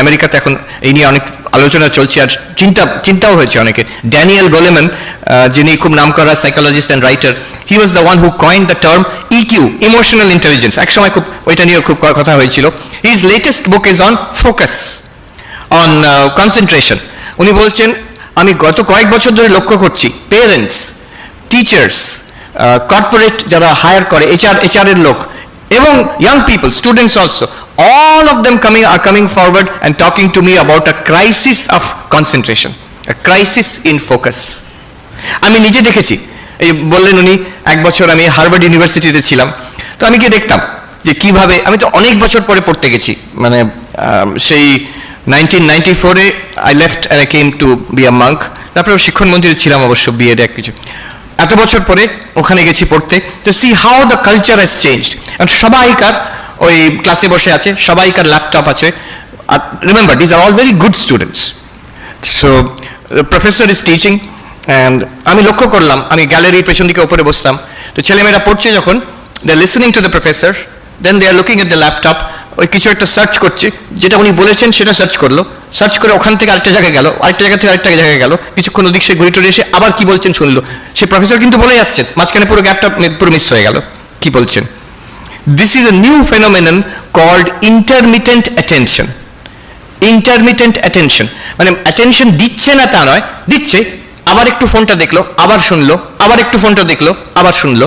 আমেরিকাতে এখন এই নিয়ে অনেক আলোচনা চলছে আর চিন্তাও হয়েছে অনেকে। ড্যানিয়েল গোলেমান, যিনি খুব নামকরা psychologist and writer, he was the one who কয়েন্ড the term EQ, emotional intelligence. একসময় খুব ওইটা নিয়ে খুব কথা হয়েছিল। His latest book is on focus, on concentration. উনি বলছেন, আমি গত কয়েক বছর ধরে লক্ষ্য করছি পেরেন্টস, টিচার্স, কর্পোরেট যারা হায়ার করে, এইচআর এর লোক, এবং young people, students also, all of them are coming forward and talking to me about a crisis of concentration, a crisis in focus. আমি নিজে দেখেছি, এই বললেন উনি, এক বছর আমি হার্ভার্ড ইউনিভার্সিটিতে ছিলাম, তো আমি গিয়ে দেখতাম যে কিভাবে, আমি তো অনেক বছর পরে পড়তে গেছি, মানে সেই 1994-এ I left and I came to be a monk, তারপরে শিক্ষণ মন্দিরে ছিলাম অবশ্য, বিএড এক কিছু, এত বছর পরে ওখানে গেছি পড়তে, তো see how the culture has changed. সবাইকার ওই ক্লাসে বসে আছে, সবাইকার ল্যাপটপ আছে, আর remember these are all very good students. So professor is teaching and আমি লক্ষ্য করলাম, আমি গ্যালারির পেছন দিকে ওপরে বসতাম, তো ছেলেমেয়েরা পড়ছে যখন, they are listening to the professor, then they are looking at the laptop, ওই কিছু একটা সার্চ করছে, যেটা উনি বলেছেন সেটা সার্চ করলো, সার্চ করে ওখান থেকে আরেকটা জায়গায় গেল, আরেকটা জায়গা থেকে আরেকটা জায়গায় গেল, কিছুক্ষণ ওদিক সে ঘুরে টুরে এসে আবার কি বলছেন শুনলো, সে প্রফেসর কিন্তু বলে যাচ্ছেন, মাঝখানে পুরো গ্যাপটা পুরো মিস হয়ে গেল কি বলছেন। This is a new phenomenon called intermittent attention. Intermittent attention মানে অ্যাটেনশন দিচ্ছে না তা নয়, দিচ্ছে, আবার একটু ফোনটা দেখলো, আবার শুনলো, আবার একটু ফোনটা দেখলো, আবার শুনলো,